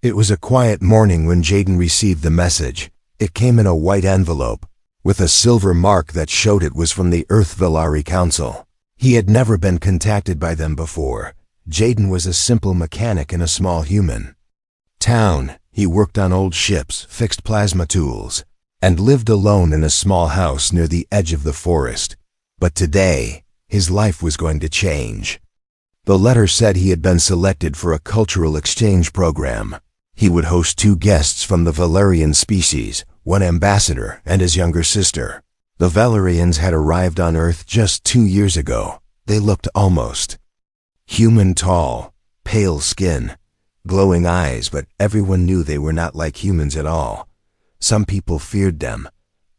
It was a quiet morning when Jaden received the message. It came in a white envelope, with a silver mark that showed it was from the Earth Villari Council. He had never been contacted by them before. Jaden was a simple mechanic in a small human town. He worked on old ships, fixed plasma tools, and lived alone in a small house near the edge of the forest. But today, his life was going to change. The letter said he had been selected for a cultural exchange program. He would host 2 guests from the Valerian species, 1 ambassador and his younger sister. The Valerians had arrived on Earth just 2 years ago. They looked almost human, tall, pale skin, glowing eyes, but everyone knew they were not like humans at all. Some people feared them.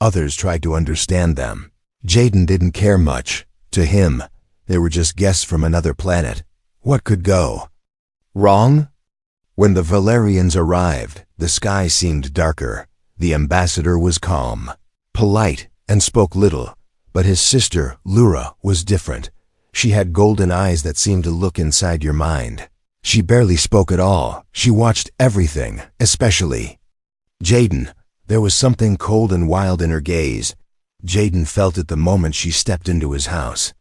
Others tried to understand them. Jaden didn't care much. To him, they were just guests from another planet. What could go wrong? When the Valerians arrived, the sky seemed darker. The ambassador was calm, polite, and spoke little, but his sister, Lura, was different. She had golden eyes that seemed to look inside your mind. She barely spoke at all. She watched everything, especially Jaden. There was something cold and wild in her gaze. Jaden felt it the moment she stepped into his house.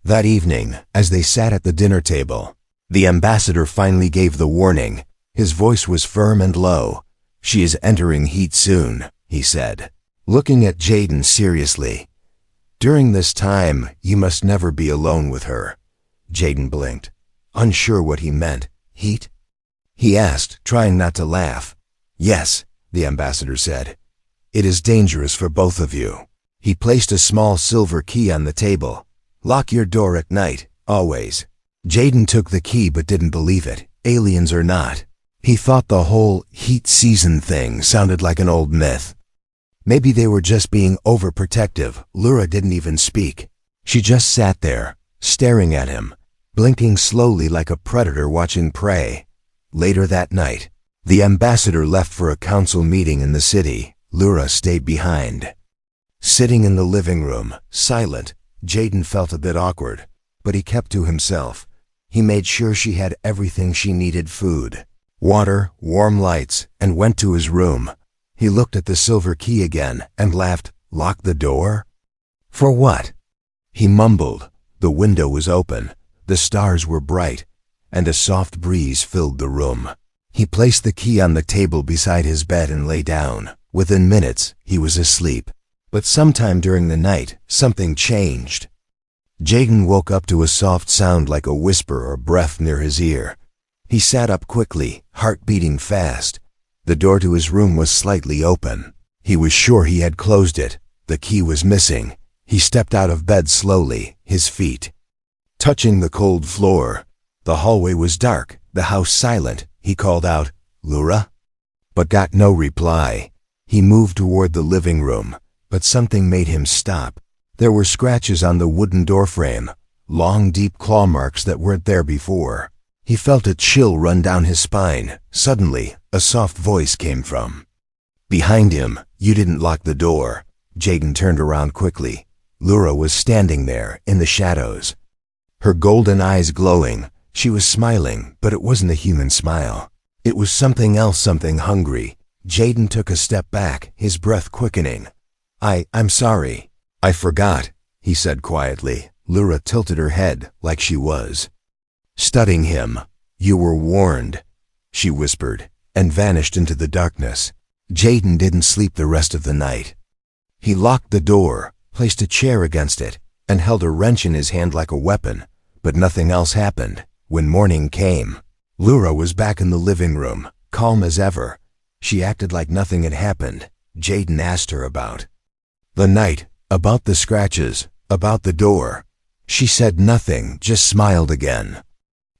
That evening, as they sat at the dinner table, the ambassador finally gave the warning. His voice was firm and low. "She is entering heat soon," he said, looking at Jaden seriously. "During this time, you must never be alone with her." Jaden blinked, unsure what he meant. "Heat?" he asked, trying not to laugh. "Yes," the ambassador said. "It is dangerous for both of you." He placed a small silver key on the table. "Lock your door at night, always." Jaden took the key but didn't believe it, aliens or not. He thought the whole heat season thing sounded like an old myth. Maybe they were just being overprotective. Lura didn't even speak. She just sat there, staring at him, blinking slowly like a predator watching prey. Later that night, the ambassador left for a council meeting in the city. Lura stayed behind. Sitting in the living room, silent, Jaden felt a bit awkward, but he kept to himself. He made sure she had everything she needed: food, water, warm lights, and went to his room. He looked at the silver key again and laughed. "Lock the door? For what?" He mumbled. The window was open, the stars were bright, and a soft breeze filled the room. He placed the key on the table beside his bed and lay down. Within minutes, he was asleep. But sometime during the night, something changed. Jaden woke up to a soft sound like a whisper or breath near his ear. He sat up quickly, heart beating fast. The door to his room was slightly open. He was sure he had closed it. The key was missing. He stepped out of bed slowly, his feet touching the cold floor. The hallway was dark, the house silent. He called out, "Lura?" but got no reply. He moved toward the living room, but something made him stop. There were scratches on the wooden doorframe, long deep claw marks that weren't there before. He felt a chill run down his spine. Suddenly, a soft voice came from behind him. "You didn't lock the door." Jaden turned around quickly. Lura was standing there, in the shadows, her golden eyes glowing. She was smiling, but it wasn't a human smile. It was something else, something hungry. Jaden took a step back, his breath quickening. I'm sorry. I forgot," he said quietly. Lura tilted her head, like she was studying him. "You were warned," she whispered, and vanished into the darkness. Jaden didn't sleep the rest of the night. He locked the door, placed a chair against it, and held a wrench in his hand like a weapon, but nothing else happened. When morning came, Lura was back in the living room, calm as ever. She acted like nothing had happened. Jaden asked her about the night, about the scratches, about the door. She said nothing, just smiled again.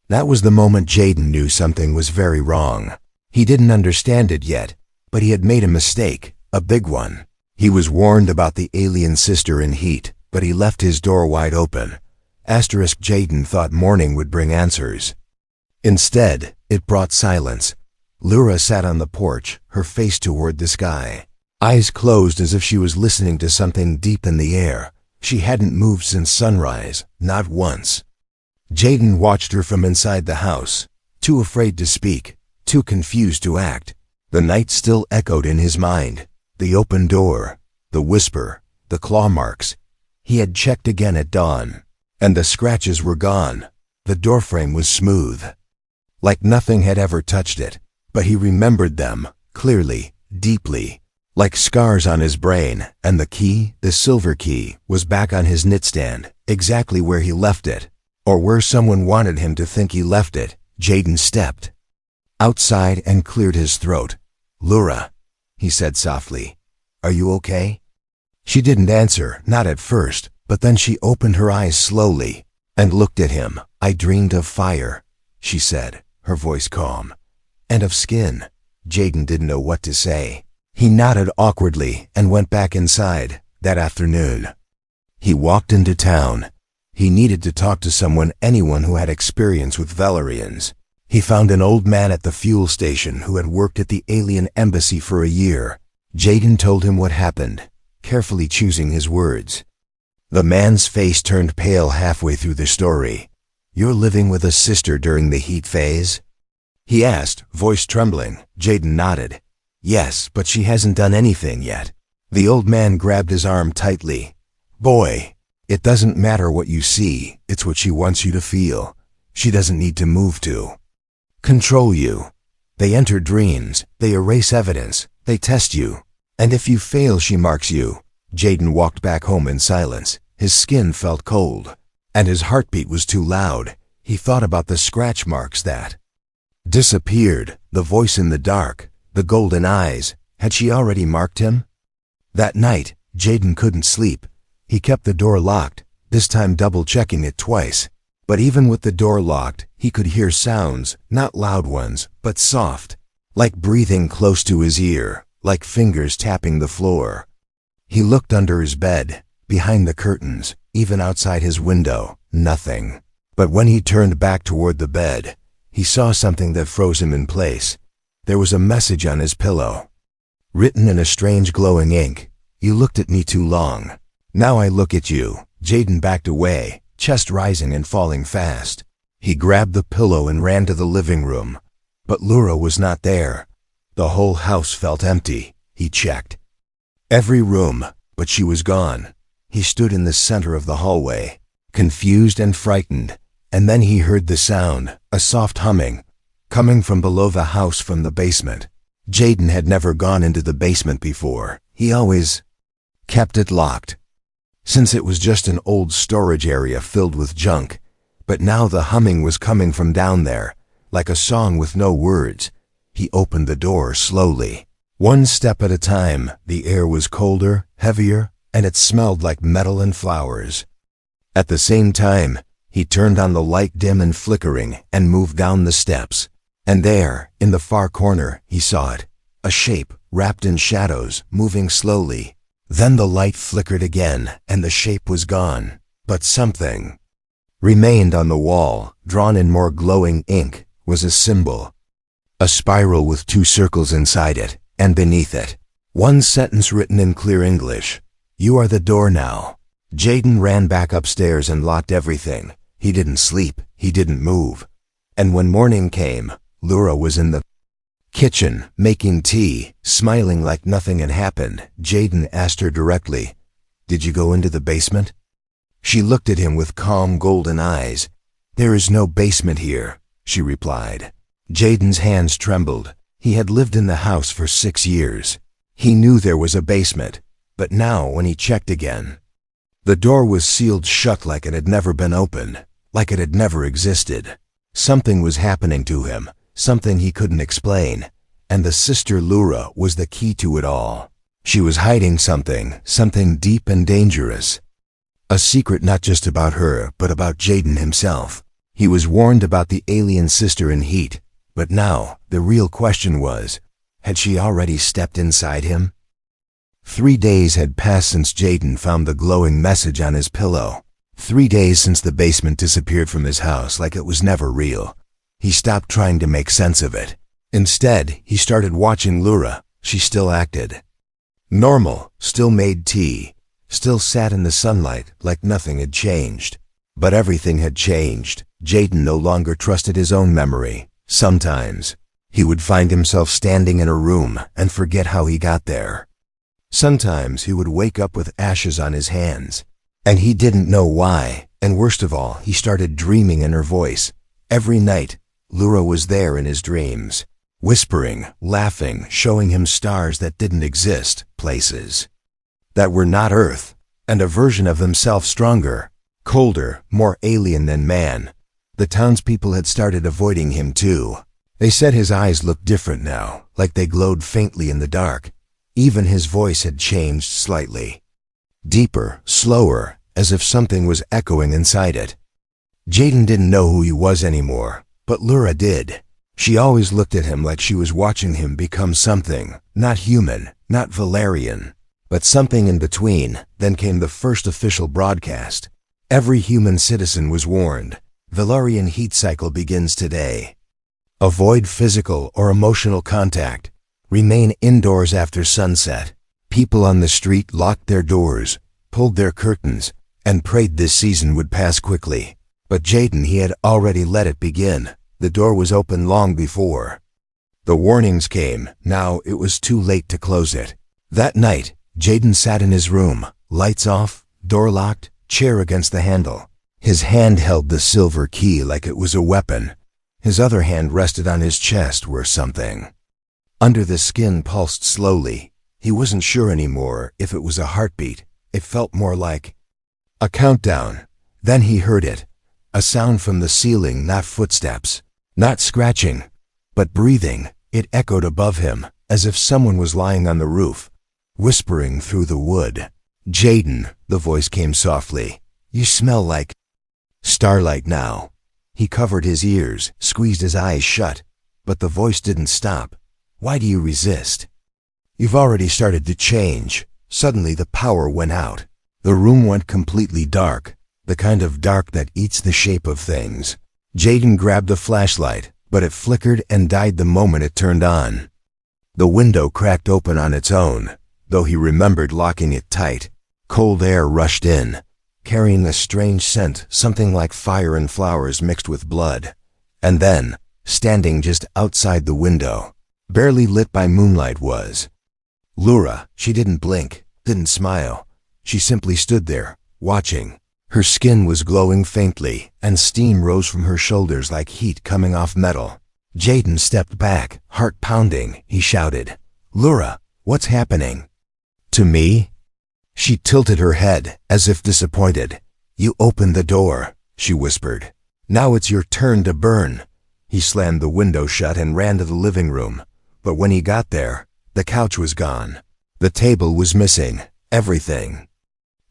That was the moment Jaden knew something was very wrong. He didn't understand it yet, but he had made a mistake, a big one. He was warned about the alien sister in heat, but he left his door wide open. Jaden thought morning would bring answers. Instead, it brought silence. Lura sat on the porch, her face toward the sky, eyes closed as if she was listening to something deep in the air. She hadn't moved since sunrise, not once. Jaden watched her from inside the house, too afraid to speak, too confused to act. The night still echoed in his mind. The open door, the whisper, the claw marks. He had checked again at dawn, and the scratches were gone. The doorframe was smooth, like nothing had ever touched it, but he remembered them, clearly, deeply, like scars on his brain, and the key, the silver key, was back on his nightstand, exactly where he left it, or where someone wanted him to think he left it. Jaden stepped outside and cleared his throat. "Laura," he said softly, "are you okay?" She didn't answer, not at first, but then she opened her eyes slowly and looked at him. "I dreamed of fire," she said, her voice calm. "And of skin." Jaden didn't know what to say. He nodded awkwardly and went back inside. That afternoon, he walked into town. He needed to talk to someone, anyone who had experience with Valerians. He found an old man at the fuel station who had worked at the alien embassy for a year. Jaden told him what happened, carefully choosing his words. The man's face turned pale halfway through the story. "You're living with a sister during the heat phase?" he asked, voice trembling. Jaden nodded. "Yes, but she hasn't done anything yet." The old man grabbed his arm tightly. "Boy, it doesn't matter what you see, it's what she wants you to feel. She doesn't need to move to control you. They enter dreams, they erase evidence, they test you. And if you fail, she marks you." Jaden walked back home in silence. His skin felt cold, and his heartbeat was too loud. He thought about the scratch marks that disappeared, the voice in the dark, the golden eyes. Had she already marked him? That night, Jaden couldn't sleep. He kept the door locked, this time double-checking it twice. But even with the door locked, he could hear sounds, not loud ones, but soft, like breathing close to his ear, like fingers tapping the floor. He looked under his bed, behind the curtains, even outside his window. Nothing. But when he turned back toward the bed, he saw something that froze him in place. There was a message on his pillow, written in a strange glowing ink. "You looked at me too long. Now I look at you." Jaden backed away, chest rising and falling fast. He grabbed the pillow and ran to the living room. But Laura was not there. The whole house felt empty. He checked every room, but she was gone. He stood in the center of the hallway, confused and frightened, and then he heard the sound, a soft humming, coming from below the house from the basement. Jaden had never gone into the basement before. He always kept it locked, since it was just an old storage area filled with junk. But now the humming was coming from down there, like a song with no words. He opened the door slowly, one step at a time. The air was colder, heavier, and it smelled like metal and flowers. At the same time, he turned on the light, dim and flickering, and moved down the steps. And there, in the far corner, he saw it, a shape wrapped in shadows, moving slowly. Then the light flickered again, and the shape was gone. But something remained on the wall, drawn in more glowing ink, was a symbol. A spiral with two circles inside it, and beneath it, one sentence written in clear English: "You are the door now." Jaden ran back upstairs and locked everything. He didn't sleep, he didn't move. And when morning came, Laura was in the kitchen, making tea, smiling like nothing had happened. Jaden asked her directly, "Did you go into the basement?" She looked at him with calm golden eyes. "There is no basement here," she replied. Jaden's hands trembled. He had lived in the house for 6 years. He knew there was a basement, but now when he checked again, the door was sealed shut like it had never been opened, like it had never existed. Something was happening to him, something he couldn't explain, and the sister Laura was the key to it all. She was hiding something, something deep and dangerous. A secret not just about her, but about Jaden himself. He was warned about the alien sister in heat, but now the real question was, had she already stepped inside him? 3 days had passed since Jaden found the glowing message on his pillow. 3 days since the basement disappeared from his house like it was never real. He stopped trying to make sense of it. Instead, he started watching Laura. She still acted normal, still made tea, still sat in the sunlight like nothing had changed. But everything had changed. Jaden no longer trusted his own memory. Sometimes He would find himself standing in a room and forget how he got there. Sometimes he would wake up with ashes on his hands, and he didn't know why, and worst of all, he started dreaming in her voice. Every night, Lura was there in his dreams, whispering, laughing, showing him stars that didn't exist, places that were not Earth, and a version of himself stronger, colder, more alien than man. The townspeople had started avoiding him too. They said his eyes looked different now, like they glowed faintly in the dark. Even his voice had changed slightly. Deeper, slower, as if something was echoing inside it. Jaden didn't know who he was anymore, but Lura did. She always looked at him like she was watching him become something, not human, not Valerian, but something in between. Then came the first official broadcast. Every human citizen was warned. Valerian heat cycle begins today. Avoid physical or emotional contact. Remain indoors after sunset. People on the street locked their doors, pulled their curtains, and prayed this season would pass quickly. But Jaden, he had already let it begin. The door was open long before. The warnings came. Now it was too late to close it. That night, Jaden sat in his room, lights off, door locked, chair against the handle. His hand held the silver key like it was a weapon. His other hand rested on his chest where something under the skin pulsed slowly. He wasn't sure anymore if it was a heartbeat. It felt more like a countdown. Then he heard it. A sound from the ceiling, not footsteps, not scratching, but breathing. It echoed above him, as if someone was lying on the roof, whispering through the wood. "Jaden," the voice came softly. "You smell like starlight now." He covered his ears, squeezed his eyes shut, but the voice didn't stop. "Why do you resist? You've already started to change." Suddenly the power went out. The room went completely dark, the kind of dark that eats the shape of things. Jaden grabbed a flashlight, but it flickered and died the moment it turned on. The window cracked open on its own, though he remembered locking it tight. Cold air rushed in, carrying a strange scent, something like fire and flowers mixed with blood. And then, standing just outside the window, barely lit by moonlight, was Lura. She didn't blink, didn't smile. She simply stood there, watching. Her skin was glowing faintly, and steam rose from her shoulders like heat coming off metal. Jaden stepped back, heart pounding. He shouted, "Lura, what's happening?" "To me?" She tilted her head, as if disappointed. "You opened the door," she whispered. "Now it's your turn to burn." He slammed the window shut and ran to the living room. But when he got there, the couch was gone. The table was missing. Everything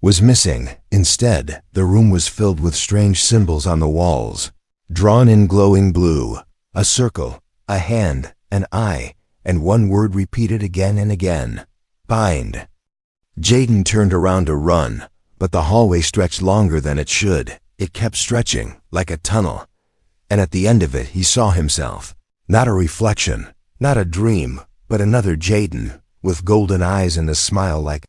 was missing. Instead, the room was filled with strange symbols on the walls, drawn in glowing blue. A circle, a hand, an eye, and one word repeated again and again: bind. Jaden turned around to run, but the hallway stretched longer than it should. It kept stretching, like a tunnel. And at the end of it, he saw himself. Not a reflection, not a dream, but another Jaden, with golden eyes and a smile like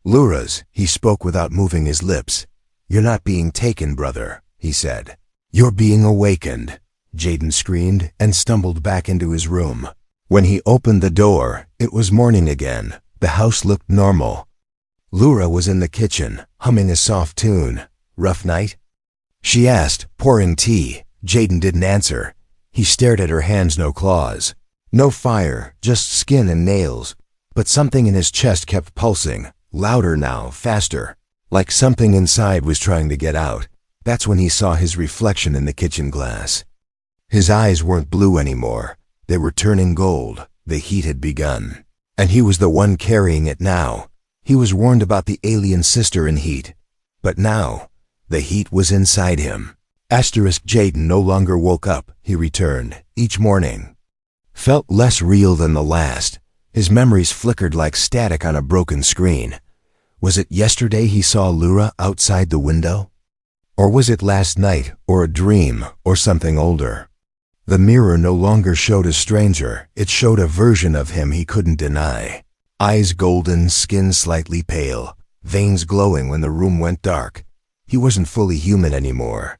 Lura's. He spoke without moving his lips. "You're not being taken, brother," he said. "You're being awakened." Jaden screamed and stumbled back into his room. When he opened the door, it was morning again. The house looked normal. Lura was in the kitchen, humming a soft tune. "Rough night?" she asked, pouring tea. Jaden didn't answer. He stared at her hands, no claws. No fire, just skin and nails. But something in his chest kept pulsing, louder now, faster, like something inside was trying to get out. That's when he saw his reflection in the kitchen glass. His eyes weren't blue anymore. They were turning gold. The heat had begun. And he was the one carrying it now. He was warned about the alien sister in heat. But now, the heat was inside him. Jaden no longer woke up. He returned, each morning. Felt less real than the last. His memories flickered like static on a broken screen. Was it yesterday he saw Lura outside the window? Or was it last night, or a dream, or something older? The mirror no longer showed a stranger. It showed a version of him he couldn't deny. Eyes golden, skin slightly pale, veins glowing when the room went dark. He wasn't fully human anymore.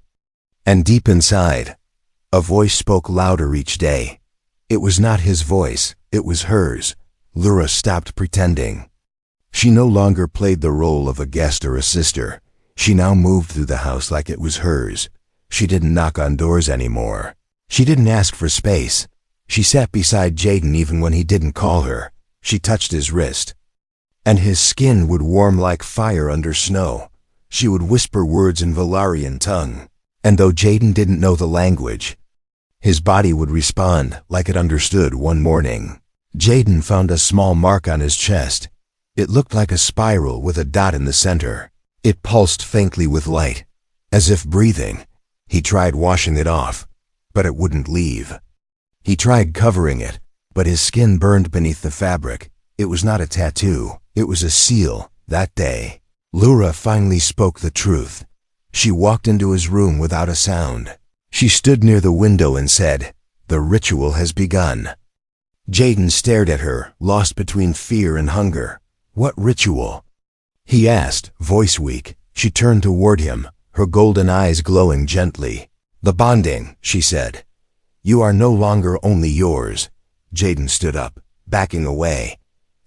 And deep inside, a voice spoke louder each day. It was not his voice, it was hers. Lura stopped pretending. She no longer played the role of a guest or a sister. She now moved through the house like it was hers. She didn't knock on doors anymore. She didn't ask for space. She sat beside Jaden even when he didn't call her. She touched his wrist. And his skin would warm like fire under snow. She would whisper words in Valarian tongue. And though Jaden didn't know the language, his body would respond like it understood. One morning, Jaden found a small mark on his chest. It looked like a spiral with a dot in the center. It pulsed faintly with light, as if breathing. He tried washing it off, but it wouldn't leave. He tried covering it, but his skin burned beneath the fabric. It was not a tattoo, it was a seal. That day, Lura finally spoke the truth. She walked into his room without a sound. She stood near the window and said, "The ritual has begun." Jaden stared at her, lost between fear and hunger. "What ritual?" he asked, voice weak. She turned toward him, her golden eyes glowing gently. "The bonding," she said. "You are no longer only yours." Jaden stood up, backing away.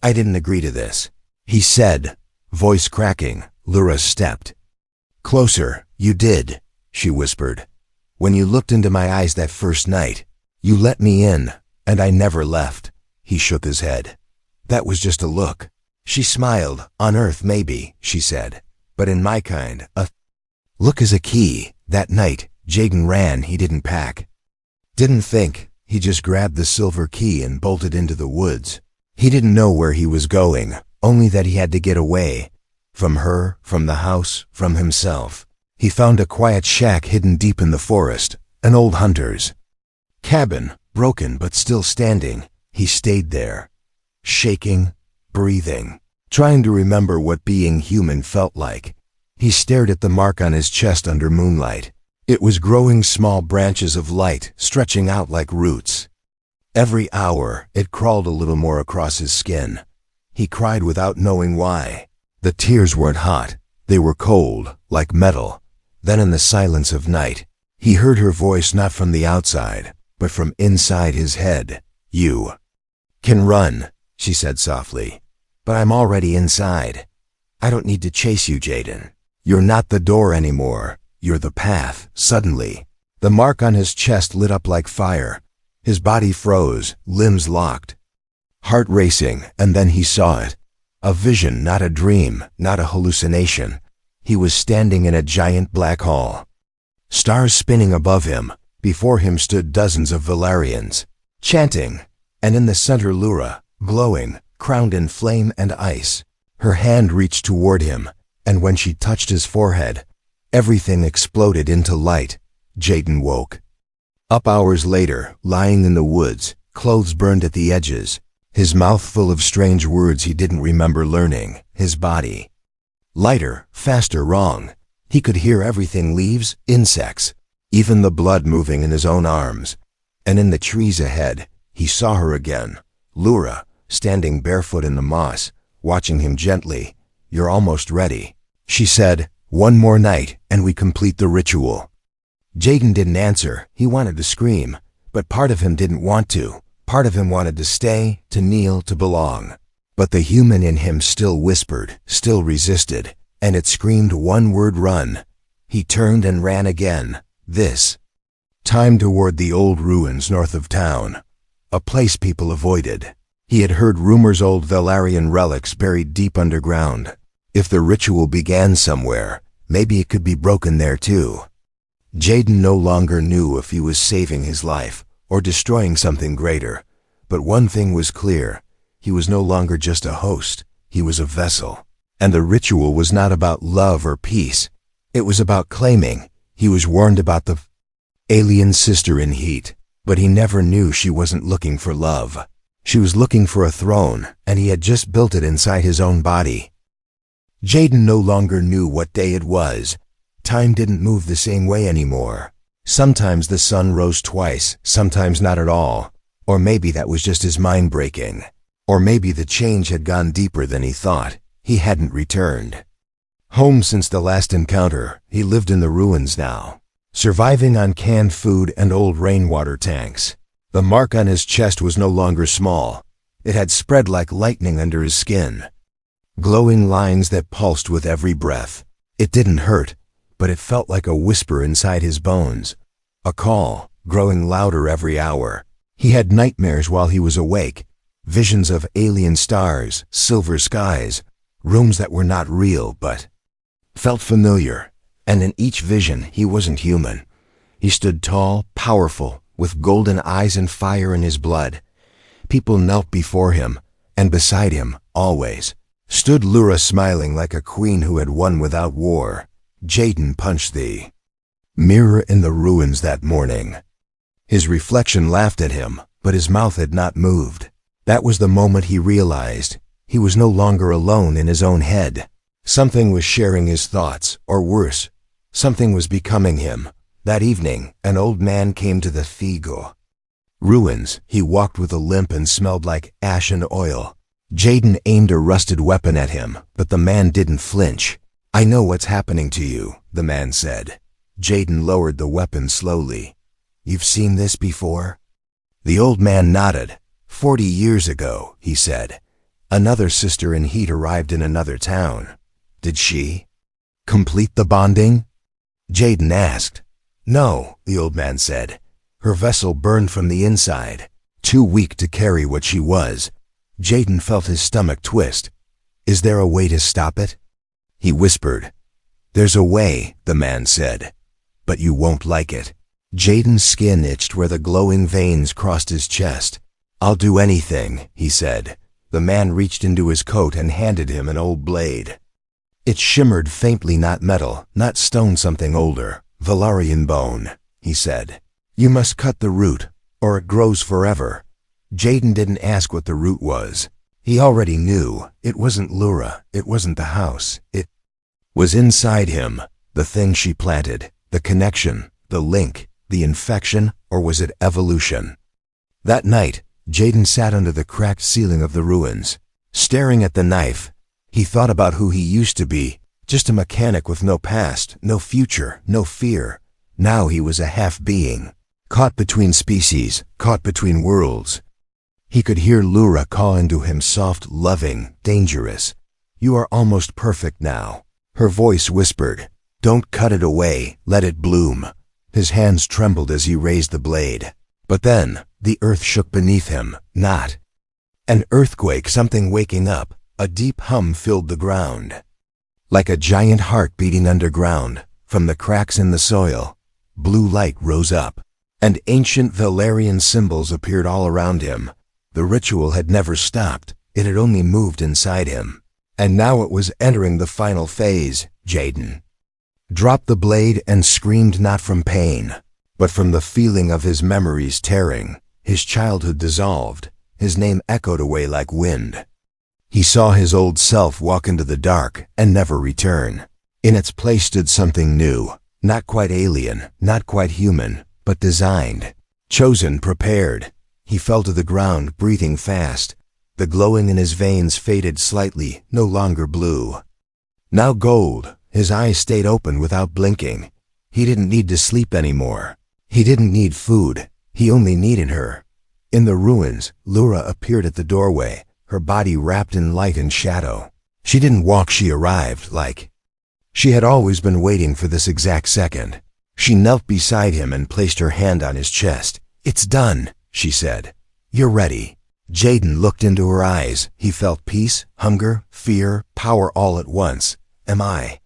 "I didn't agree to this," he said, voice cracking. Lura stepped closer. "You did," she whispered. "When you looked into my eyes that first night, you let me in, and I never left." He shook his head. "That was just a look." She smiled. "On Earth, maybe," she said, "but in my kind, a look is a key." That night, Jaden ran. He didn't pack. Didn't think. He just grabbed the silver key and bolted into the woods. He didn't know where he was going, only that he had to get away. From her, from the house, from himself. He found a quiet shack hidden deep in the forest, an old hunter's cabin, broken but still standing. He stayed there, shaking, breathing, trying to remember what being human felt like. He stared at the mark on his chest under moonlight. It was growing small branches of light, stretching out like roots. Every hour, it crawled a little more across his skin. He cried without knowing why. The tears weren't hot. They were cold, like metal. Then in the silence of night, he heard her voice, not from the outside, but from inside his head. "You can run," she said softly, "but I'm already inside. I don't need to chase you, Jaden. You're not the door anymore. You're the path." Suddenly, the mark on his chest lit up like fire. His body froze, limbs locked, heart racing, and then he saw it. A vision, not a dream, not a hallucination. He was standing in a giant black hall. Stars spinning above him. Before him stood dozens of Valarians, chanting, and in the center Lura, glowing, crowned in flame and ice. Her hand reached toward him, and when she touched his forehead, everything exploded into light. Jaden woke up hours later, lying in the woods, clothes burned at the edges, his mouth full of strange words he didn't remember learning. His body lighter, faster, wrong. He could hear everything: leaves, insects, even the blood moving in his own arms. And in the trees ahead, he saw her again, Lura, standing barefoot in the moss, watching him gently. "You're almost ready," she said. "One more night, and we complete the ritual." Jaden didn't answer. He wanted to scream, but part of him didn't want to. Part of him wanted to stay, to kneel, to belong. But the human in him still whispered, still resisted, and it screamed one word: run. He turned and ran again, this time toward the old ruins north of town, a place people avoided. He had heard rumors, old Valarian relics buried deep underground. If the ritual began somewhere, maybe it could be broken there too. Jaden no longer knew if he was saving his life or destroying something greater, but one thing was clear: he was no longer just a host, he was a vessel. And the ritual was not about love or peace, it was about claiming. He was warned about the alien sister in heat, but he never knew she wasn't looking for love. She was looking for a throne, and he had just built it inside his own body. Jaden no longer knew what day it was. Time didn't move the same way anymore. Sometimes the sun rose twice, sometimes not at all. Or maybe that was just his mind breaking. Or maybe the change had gone deeper than he thought. He hadn't returned home since the last encounter. He lived in the ruins now, surviving on canned food and old rainwater tanks. The mark on his chest was no longer small. It had spread like lightning under his skin. Glowing lines that pulsed with every breath. It didn't hurt, but it felt like a whisper inside his bones. A call, growing louder every hour. He had nightmares while he was awake. Visions of alien stars, silver skies, rooms that were not real but felt familiar. And in each vision, he wasn't human. He stood tall, powerful, with golden eyes and fire in his blood. People knelt before him, and beside him, always, stood Lura, smiling like a queen who had won without war. Jaden punched the mirror in the ruins that morning. His reflection laughed at him, but his mouth had not moved. That was the moment he realized he was no longer alone in his own head. Something was sharing his thoughts, or worse, something was becoming him. That evening, an old man came to the Figo ruins. He walked with a limp and smelled like ash and oil. Jaden aimed a rusted weapon at him, but the man didn't flinch. "I know what's happening to you," the man said. Jaden lowered the weapon slowly. "You've seen this before?" The old man nodded. 40 years ago, he said. Another sister in heat arrived in another town. Did she complete the bonding? Jaden asked. No, the old man said. Her vessel burned from the inside, too weak to carry what she was. Jaden felt his stomach twist. Is there a way to stop it? He whispered. There's a way, the man said. But you won't like it. Jaden's skin itched where the glowing veins crossed his chest. I'll do anything, he said. The man reached into his coat and handed him an old blade. It shimmered faintly, not metal, not stone, something older. Valarian bone, he said. You must cut the root, or it grows forever. Jaden didn't ask what the root was. He already knew. It wasn't Lura. It wasn't the house. It was inside him. The thing she planted. The connection. The link. The infection. Or was it evolution? That night, Jaden sat under the cracked ceiling of the ruins, staring at the knife. He thought about who he used to be. Just a mechanic with no past, no future, no fear. Now he was a half-being. Caught between species, caught between worlds. He could hear Lura calling to him, soft, loving, dangerous. You are almost perfect now. Her voice whispered, don't cut it away, let it bloom. His hands trembled as he raised the blade. But then, the earth shook beneath him, not an earthquake, something waking up. A deep hum filled the ground. Like a giant heart beating underground, from the cracks in the soil, blue light rose up. And ancient Valarian symbols appeared all around him. The ritual had never stopped, it had only moved inside him. And now it was entering the final phase. Jaden dropped the blade and screamed, not from pain, but from the feeling of his memories tearing. His childhood dissolved, his name echoed away like wind. He saw his old self walk into the dark and never return. In its place stood something new, not quite alien, not quite human, but designed, chosen, prepared. He fell to the ground, breathing fast. The glowing in his veins faded slightly, no longer blue. Now gold. His eyes stayed open without blinking. He didn't need to sleep anymore. He didn't need food. He only needed her. In the ruins, Lura appeared at the doorway, her body wrapped in light and shadow. She didn't walk, she arrived, like she had always been waiting for this exact second. She knelt beside him and placed her hand on his chest. It's done, she said. You're ready. Jaden looked into her eyes. He felt peace, hunger, fear, power all at once. Am I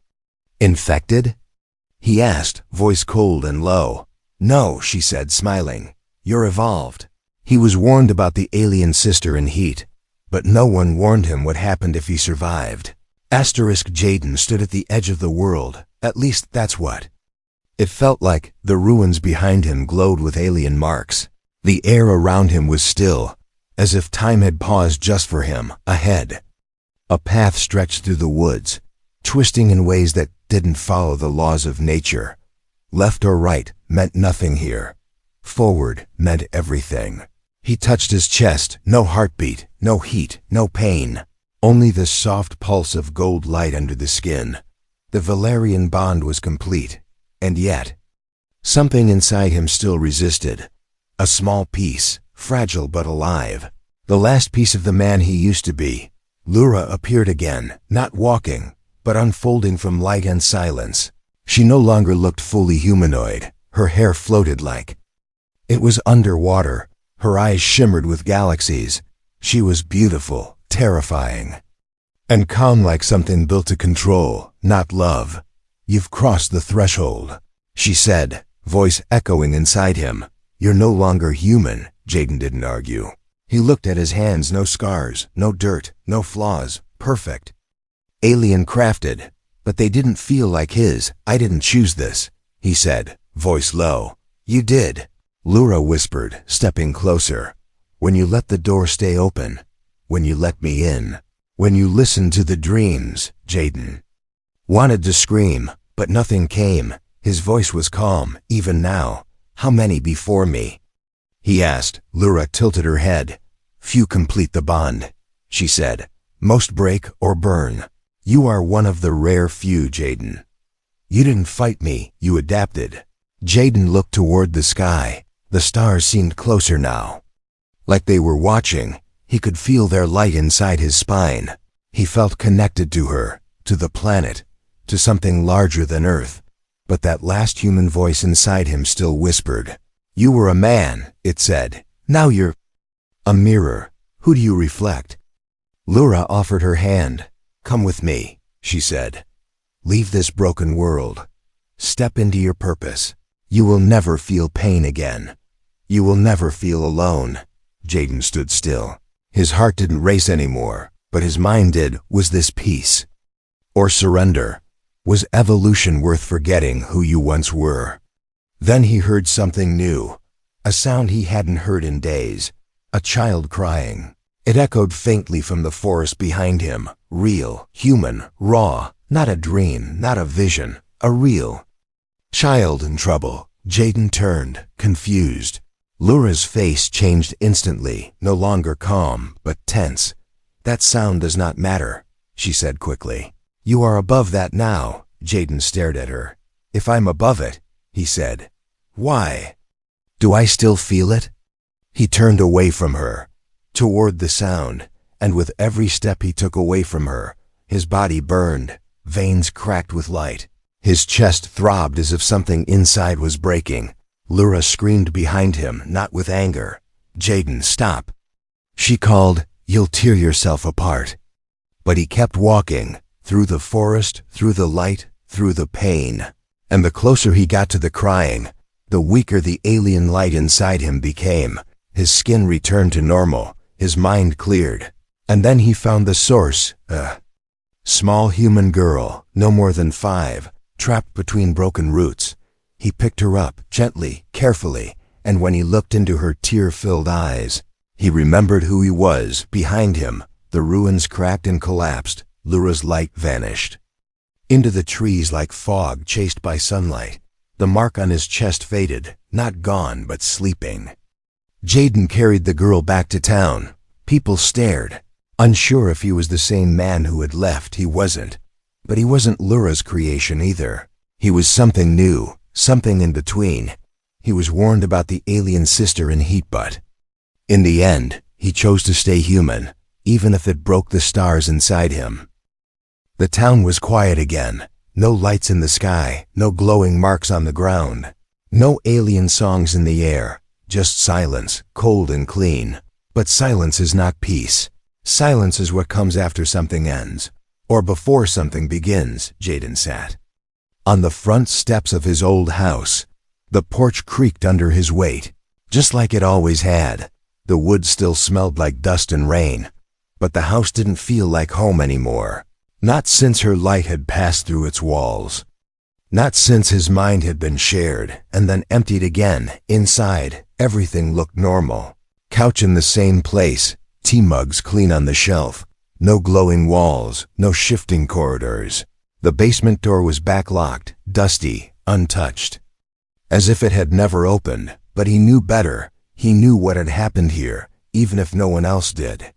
infected? He asked, voice cold and low. No, she said, smiling. You're evolved. He was warned about the alien sister in heat, but no one warned him what happened if he survived. Jaden stood at the edge of the world. At least that's what it felt like. The ruins behind him glowed with alien marks. The air around him was still, as if time had paused just for him. Ahead, a path stretched through the woods, twisting in ways that didn't follow the laws of nature. Left or right meant nothing here. Forward meant everything. He touched his chest. No heartbeat, no heat, no pain. Only the soft pulse of gold light under the skin. The Valarian bond was complete. And yet, something inside him still resisted. A small piece, fragile but alive. The last piece of the man he used to be. Lura appeared again, not walking, but unfolding from light and silence. She no longer looked fully humanoid. Her hair floated like it was underwater. Her eyes shimmered with galaxies. She was beautiful, terrifying, and calm like something built to control, not love. "You've crossed the threshold," she said, voice echoing inside him. "You're no longer human." Jaden didn't argue. He looked at his hands, no scars, no dirt, no flaws, perfect. Alien crafted, but they didn't feel like his. "I didn't choose this," he said, voice low. "You did," Lura whispered, stepping closer. "When you let the door stay open. When you let me in. When you listened to the dreams." Jaden wanted to scream, but nothing came. His voice was calm, even now. "How many before me?" he asked. Lura tilted her head. "Few complete the bond," she said. "Most break or burn. You are one of the rare few, Jaden. You didn't fight me, you adapted." Jaden looked toward the sky. The stars seemed closer now. Like they were watching. He could feel their light inside his spine. He felt connected to her, to the planet, to something larger than Earth. But that last human voice inside him still whispered. "You were a man," it said. "Now you're a mirror. Who do you reflect?" Lura offered her hand. "Come with me," she said. "Leave this broken world. Step into your purpose. You will never feel pain again. You will never feel alone." Jaden stood still. His heart didn't race anymore, but his mind did. Was this peace? Or surrender? Was evolution worth forgetting who you once were? Then he heard something new. A sound he hadn't heard in days. A child crying. It echoed faintly from the forest behind him. Real, human, raw. Not a dream, not a vision. A real child in trouble. Jaden turned, confused. Lura's face changed instantly, no longer calm, but tense. "That sound does not matter," she said quickly. "You are above that now." Jaden stared at her. "If I'm above it," he said, "why? Do I still feel it?" He turned away from her, toward the sound, and with every step he took away from her, his body burned, veins cracked with light. His chest throbbed as if something inside was breaking. Lura screamed behind him, not with anger. "Jaden, stop!" she called. "You'll tear yourself apart." But he kept walking, through the forest, through the light, through the pain. And the closer he got to the crying, the weaker the alien light inside him became. His skin returned to normal, his mind cleared. And then he found the source, a small human girl, no more than 5, trapped between broken roots. He picked her up, gently, carefully, and when he looked into her tear-filled eyes, he remembered who he was. Behind him, the ruins cracked and collapsed. Lura's light vanished into the trees like fog chased by sunlight. The mark on his chest faded, not gone, but sleeping. Jaden carried the girl back to town. People stared, unsure if he was the same man who had left. He wasn't. But he wasn't Lura's creation either. He was something new, something in between. He was warned about the alien sister in heat, but in the end, he chose to stay human, even if it broke the stars inside him. The town was quiet again. No lights in the sky, no glowing marks on the ground, no alien songs in the air, just silence, cold and clean. But silence is not peace. Silence is what comes after something ends, or before something begins. Jaden sat on the front steps of his old house. The porch creaked under his weight, just like it always had. The wood still smelled like dust and rain, but the house didn't feel like home anymore. Not since her light had passed through its walls. Not since his mind had been shared and then emptied again. Inside, everything looked normal. Couch in the same place, tea mugs clean on the shelf. No glowing walls, no shifting corridors. The basement door was backlocked, dusty, untouched, as if it had never opened. But he knew better. He knew what had happened here, even if no one else did.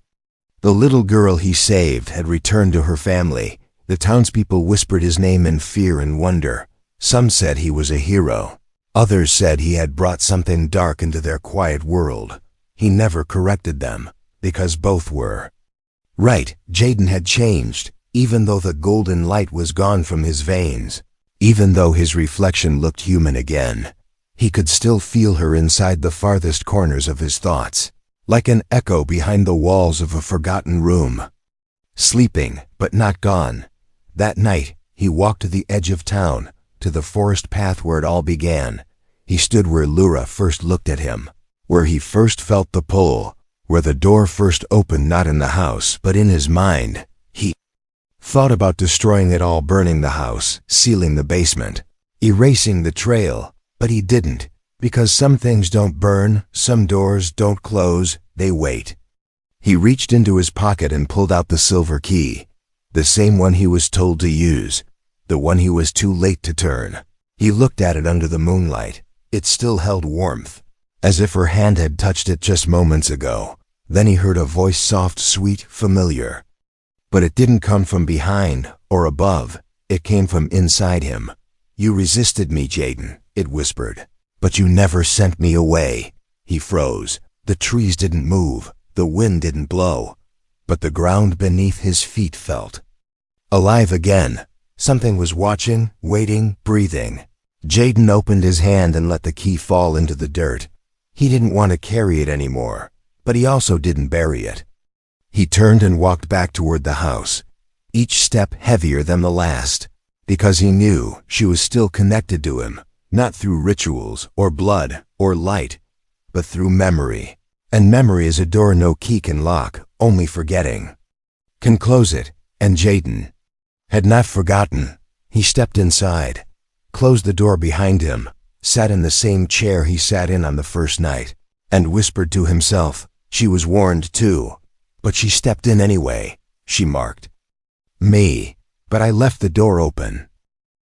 The little girl he saved had returned to her family. The townspeople whispered his name in fear and wonder. Some said he was a hero. Others said he had brought something dark into their quiet world. He never corrected them, because both were right. Jaden had changed, even though the golden light was gone from his veins. Even though his reflection looked human again, he could still feel her inside the farthest corners of his thoughts, like an echo behind the walls of a forgotten room. Sleeping, but not gone. That night, he walked to the edge of town, to the forest path where it all began. He stood where Lura first looked at him, where he first felt the pull, where the door first opened, not in the house, but in his mind. He thought about destroying it all, burning the house, sealing the basement, erasing the trail, but he didn't, because some things don't burn, some doors don't close, they wait. He reached into his pocket and pulled out the silver key, the same one he was told to use, the one he was too late to turn. He looked at it under the moonlight. It still held warmth, as if her hand had touched it just moments ago. Then he heard a voice, soft, sweet, familiar. But it didn't come from behind or above. It came from inside him. "You resisted me, Jaden," it whispered. "But you never sent me away." He froze. The trees didn't move. The wind didn't blow. But the ground beneath his feet felt alive again. Something was watching, waiting, breathing. Jaden opened his hand and let the key fall into the dirt. He didn't want to carry it anymore, but he also didn't bury it. He turned and walked back toward the house, each step heavier than the last, because he knew she was still connected to him, not through rituals or blood or light, but through memory. And memory is a door no key can lock, only forgetting can close it. And Jaden had not forgotten. He stepped inside, closed the door behind him, sat in the same chair he sat in on the first night, and whispered to himself. She was warned too, but she stepped in anyway. She marked me, but I left the door open.